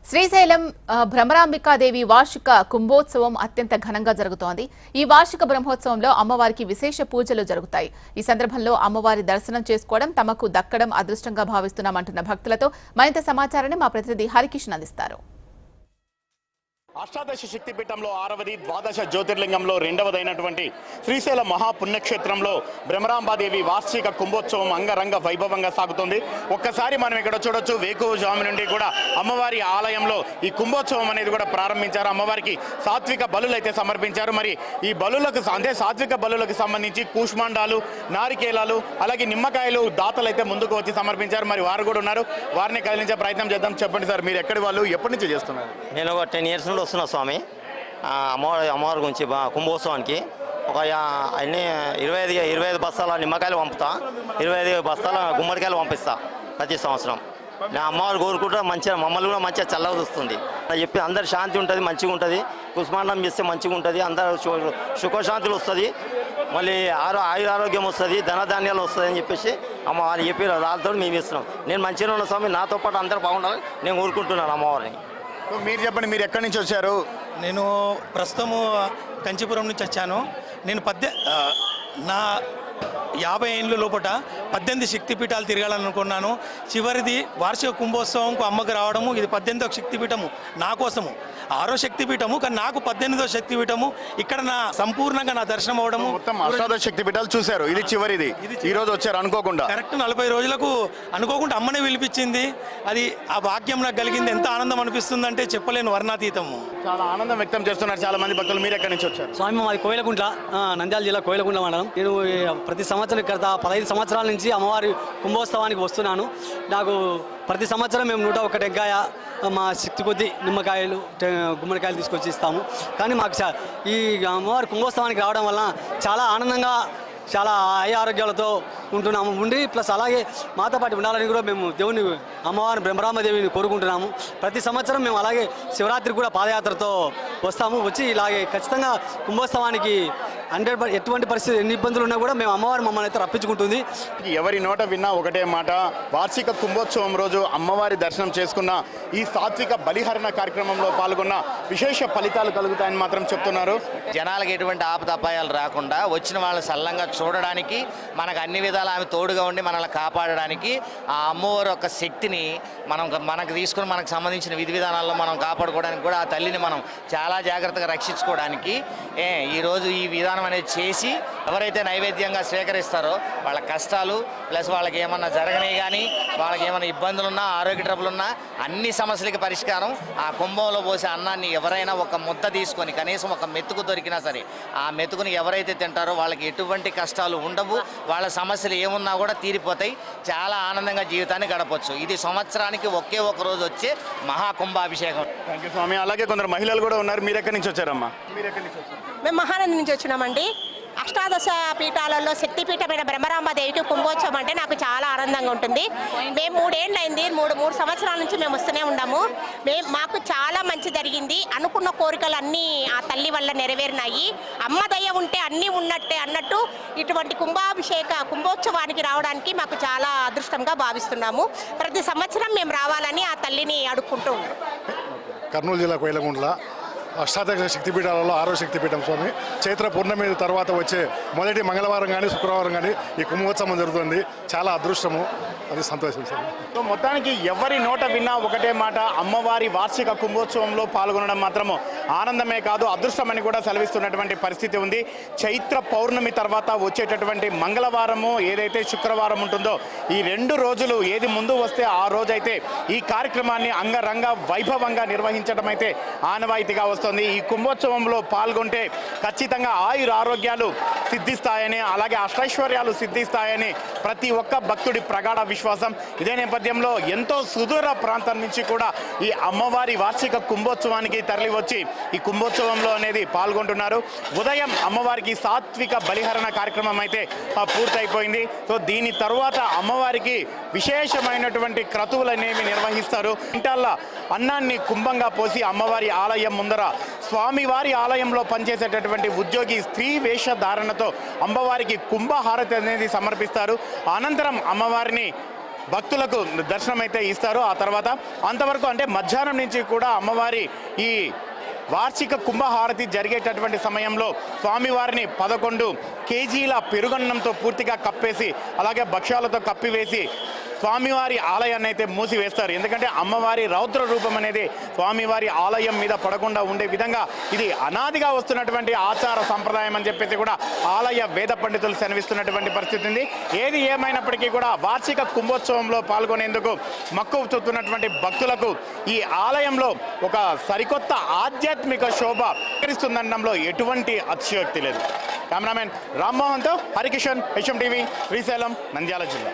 శ్రీశైలం భ్రమరాంబికాదేవి వార్షిక కుంభోత్సవం అత్యంత ఘనంగా జరుగుతోంది. ఈ వార్షిక బ్రహ్మోత్సవంలో అమ్మవారికి విశేష పూజలు జరుగుతాయి. ఈ సందర్భంలో అమ్మవారి దర్శనం చేసుకోవడం తమకు దక్కడం అదృష్టంగా భావిస్తున్నామంటున్న భక్తులతో మరింత సమాచారాన్ని మా ప్రతినిధి హరికిషన్ అందిస్తారు. అష్టాదశ శక్తిపీఠంలో 6వది, ద్వాదశ జ్యోతిర్లింగంలో 2వదైనటువంటి శ్రీశైలం మహాపుణ్యక్షేత్రంలో భ్రమరాంబాదేవి వార్షిక కుంభోత్సవం అంగరంగ వైభవంగా సాగుతుంది. ఒక్కసారి మనం ఇక్కడ చూడొచ్చు, వేకువజాము నుండి కూడా అమ్మవారి ఆలయంలో ఈ కుంభోత్సవం అనేది కూడా ప్రారంభించారు. అమ్మవారికి సాత్విక బలులు అయితే సమర్పించారు. మరి ఈ బలులకు అంటే సాత్విక బలులకు సంబంధించి కూష్మాండాలు, నారికేలాలు, అలాగే నిమ్మకాయలు దాతలు అయితే ముందుకు వచ్చి సమర్పించారు. మరి వారు కూడా ఉన్నారు, వారిని కదిలించే ప్రయత్నం చేద్దాం. చెప్పండి సార్, మీరు ఎక్కడి వాళ్ళు, ఎప్పటి నుంచి చేస్తున్నారు? నేను ఒక 10 years నుండి వస్తున్నా స్వామి. అమ్మవారి గురించి కుంభోత్సవానికి ఒక అన్ని 25 బస్తాల నిమ్మకాయలు పంపుతా, 25 బస్తాల గుమ్మడికాయలు పంపిస్తా ప్రతి సంవత్సరం. నా అమ్మవారు కోరుకుంటే మంచిగా మమ్మల్ని కూడా మంచిగా చల్లగా చూస్తుంది చెప్పి అందరు శాంతి ఉంటుంది, మంచిగా ఉంటుంది. కుష్మాండం చేస్తే మంచిగా ఉంటుంది, అందరు సుఖశాంతులు వస్తుంది, మళ్ళీ ఆరోగ్యం వస్తుంది, ధనధాన్యాలు వస్తుంది అని చెప్పేసి అమ్మవారు చెప్పి వాళ్ళతో మేము ఇస్తున్నాం. నేను మంచిగా ఉన్న స్వామి, నాతో పాటు అందరూ బాగుండాలని నేను కోరుకుంటున్నాను అమ్మవారిని. మీరు చెప్పండి, మీరు ఎక్కడి నుంచి వచ్చారు? నేను ప్రస్తుతము కంచీపురం నుంచి వచ్చాను. నేను నా 50 ఏళ్ళ లోపల 18 శక్తిపీఠాలు తిరగాలనుకున్నాను. చివరిది వార్షిక కుంభోత్సవంకు అమ్మకు రావడము, ఇది 18వ శక్తిపీఠము నా కోసము. 6వ శక్తిపీఠము, కానీ నాకు 18వ శక్తిపీఠము. ఇక్కడ నా సంపూర్ణంగా నా దర్శనం అవడము. మొత్తం అష్టాదశ శక్తిపీఠాలు చూశారు, ఇది చివరిది. ఈ రోజు వచ్చారు అనుకోకుండా, కరెక్ట్ 40 రోజులకు అనుకోకుండా అమ్మనే పిలిపించింది. అది ఆ భాగ్యం నాకు కలిగింది. ఎంత ఆనందం అనిపిస్తుందంటే చెప్పలేను, వర్ణాతీతము. చాలా ఆనందం వ్యక్తం చేస్తున్నారు చాలా మంది భక్తులు. మీరు ఎక్కడి నుంచి వచ్చారు? స్వామి మాది కోయిలకుంట్ల, నంద్యాల జిల్లా కోయిలకుంట్ల మండలం. నేను ప్రతి సంవత్సరం గత 15 సంవత్సరాల నుంచి అమ్మవారి కుంభోత్సవానికి వస్తున్నాను. నాకు ప్రతి సంవత్సరం మేము 101 టెంకాయ, మా శక్తి కొద్ది నిమ్మకాయలు, గుమ్మడికాయలు తీసుకొచ్చి ఇస్తాము. కానీ మాకు ఈ అమ్మవారి కుంభోత్సవానికి రావడం వల్ల చాలా ఆనందంగా, చాలా ఆరోగ్యాలతో ఉంటున్నాము. ఉండి ప్లస్ అలాగే మాతో పాటు ఉండాలని కూడా మేము దేవుని అమ్మవారి భ్రమరాంబదేవిని కోరుకుంటున్నాము. ప్రతి సంవత్సరం మేము అలాగే శివరాత్రి కూడా పాదయాత్రతో వస్తాము. వచ్చి ఇలాగే ఖచ్చితంగా కుంభోత్సవానికి 100% ఎటువంటి పరిస్థితి, ఎన్ని ఇబ్బందులు ఉన్నా కూడా మేము అమ్మవారి మమ్మల్ని అయితే రప్పించుకుంటుంది. ఎవరి నోట విన్నా ఒకటే మాట, వార్షిక కుంభోత్సవం రోజు అమ్మవారి దర్శనం చేసుకున్న, ఈ సాత్విక బలిహరణ కార్యక్రమంలో పాల్గొన్న విశేష ఫలితాలు కలుగుతాయని మాత్రం చెప్తున్నారు. జనాలకు ఎటువంటి ఆపదపాయాలు రాకుండా వచ్చిన వాళ్ళని సల్లంగా చూడడానికి, మనకు అన్ని విధాలు ఆమె తోడుగా ఉండి మనల్ని కాపాడడానికి, ఆ అమ్మవారి యొక్క శక్తిని మనకు తీసుకుని మనకు సంబంధించిన విధి విధానాల్లో మనం కాపాడుకోవడానికి కూడా ఆ తల్లిని మనం చాలా జాగ్రత్తగా రక్షించుకోవడానికి ఈరోజు ఈ విధానం అనేది చేసి ఎవరైతే నైవేద్యంగా స్వీకరిస్తారో వాళ్ళ కష్టాలు ప్లస్ వాళ్ళకి ఏమన్నా జరగనివి కానీ, వాళ్ళకి ఏమైనా ఇబ్బందులున్నా, ఆరోగ్య ట్రబులున్నా అన్ని సమస్యలకి పరిష్కారం ఆ కుంభంలో పోసే అన్నాన్ని ఎవరైనా ఒక ముద్ద తీసుకొని కనీసం ఒక మెతుకు దొరికినా సరే ఆ మెతుకుని ఎవరైతే తింటారో వాళ్ళకి ఎటువంటి కష్టాలు ఉండవు, వాళ్ళ సమస్యలు ఏమున్నా కూడా తీరిపోతాయి, చాలా ఆనందంగా జీవితాన్ని గడపచ్చు. ఇది సంవత్సరానికి ఒకే ఒక రోజు వచ్చే మహాకుంభాభిషేకం. థ్యాంక్ యూ స్వామి. అలాగే కొందరు మహిళలు కూడా ఉన్నారు. మీరు ఎక్కడి నుంచి వచ్చారమ్మా? మీరు ఎక్కడి నుంచి వచ్చారు? మేము మహానంది నుంచి వచ్చినామండి. అష్టాదశ పీఠాలలో శక్తిపీఠమైన భ్రమరాంబదేవికి కుంభోత్సవం అంటే నాకు చాలా ఆనందంగా ఉంటుంది. మేము 3 ఏళ్ళు అయింది, 3 సంవత్సరాల నుంచి మేము వస్తూనే ఉన్నాము. మాకు చాలా మంచి జరిగింది. అనుకున్న కోరికలు అన్నీ ఆ తల్లి వల్ల నెరవేరినాయి. అమ్మ దయ ఉంటే అన్నీ ఉన్నట్టే అన్నట్టు ఇటువంటి కుంభోత్సవానికి రావడానికి మాకు చాలా అదృష్టంగా భావిస్తున్నాము. ప్రతి సంవత్సరం మేము రావాలని ఆ తల్లిని అడుక్కుంటూ ఉన్నాం. కర్నూలు జిల్లా కోయిలగుంట్ల అష్టాదశ శక్తిపీఠాలలో 6వ శక్తిపీఠం స్వామి. చైత్ర పూర్ణమి తర్వాత వచ్చే మొదటి మంగళవారం కానీ శుక్రవారం కానీ ఈ కుంభోత్సవం జరుగుతుంది. చాలా అదృష్టము, అది సంతోషం సార్. సో మొత్తానికి ఎవరి నోట విన్నా ఒకటే మాట, అమ్మవారి వార్షిక కుంభోత్సవంలో పాల్గొనడం మాత్రము ఆనందమే కాదు అదృష్టమని కూడా సెలవిస్తున్నటువంటి పరిస్థితి ఉంది. చైత్ర పౌర్ణమి తర్వాత వచ్చేటటువంటి మంగళవారము ఏదైతే శుక్రవారం ఉంటుందో, ఈ 2 రోజులు ఏది ముందు వస్తే ఆ రోజైతే ఈ కార్యక్రమాన్ని అంగరంగ వైభవంగా నిర్వహించడం అయితే ఆనవాయితీగా వస్తుంది. ఈ కుంభోత్సవంలో పాల్గొంటే ఖచ్చితంగా ఆరోగ్యాలు సిద్ధిస్తాయని, అలాగే అష్టైశ్వర్యాలు సిద్ధిస్తాయని ప్రతి ఒక్క భక్తుడి ప్రగాఢ విశ్వాసం. ఇదే నేపథ్యంలో ఎంతో సుదూర ప్రాంతం నుంచి కూడా ఈ అమ్మవారి వార్షిక కుంభోత్సవానికి తరలి వచ్చి ఈ కుంభోత్సవంలో అనేది పాల్గొంటున్నారు. ఉదయం అమ్మవారికి సాత్విక బలిహరణ కార్యక్రమం అయితే పూర్తయిపోయింది. సో దీని తరువాత అమ్మవారికి విశేషమైనటువంటి క్రతువులు అనేవి నిర్వహిస్తారు. ఇంటల్ల అన్నాన్ని కుంభంగా పోసి అమ్మవారి ఆలయం ముందర స్వామివారి ఆలయంలో పనిచేసేటటువంటి ఉద్యోగి స్త్రీ వేషధారణతో అమ్మవారికి కుంభహారతి అనేది సమర్పిస్తారు. అనంతరం అమ్మవారిని భక్తులకు దర్శనం అయితే ఇస్తారు. ఆ తర్వాత అంతవరకు అంటే మధ్యాహ్నం నుంచి కూడా అమ్మవారి ఈ వార్షిక కుంభహారతి జరిగేటటువంటి సమయంలో స్వామివారిని 11 కేజీల పెరుగన్నంతో పూర్తిగా కప్పేసి అలాగే భక్ష్యాలతో కప్పివేసి స్వామివారి ఆలయాన్ని అయితే మూసివేస్తారు. ఎందుకంటే అమ్మవారి రౌద్ర రూపం అనేది స్వామివారి ఆలయం మీద పడకుండా ఉండే విధంగా ఇది అనాదిగా వస్తున్నటువంటి ఆచార సంప్రదాయం అని చెప్పేసి కూడా ఆలయ వేద పండితులు సెలవిస్తున్నటువంటి పరిస్థితి ఉంది. ఏది ఏమైనప్పటికీ కూడా వార్షిక కుంభోత్సవంలో పాల్గొనేందుకు మక్కువ చూపుతున్నటువంటి భక్తులకు ఈ ఆలయంలో ఒక సరికొత్త ఆధ్యాత్మిక శోభ విస్తరిస్తుందనడంలో ఎటువంటి అతిశయోక్తి లేదు. కెమెరామెన్ రామ్మోహన్తో హరికిషన్, HM TV, శ్రీశైలం, నంద్యాల జిల్లా.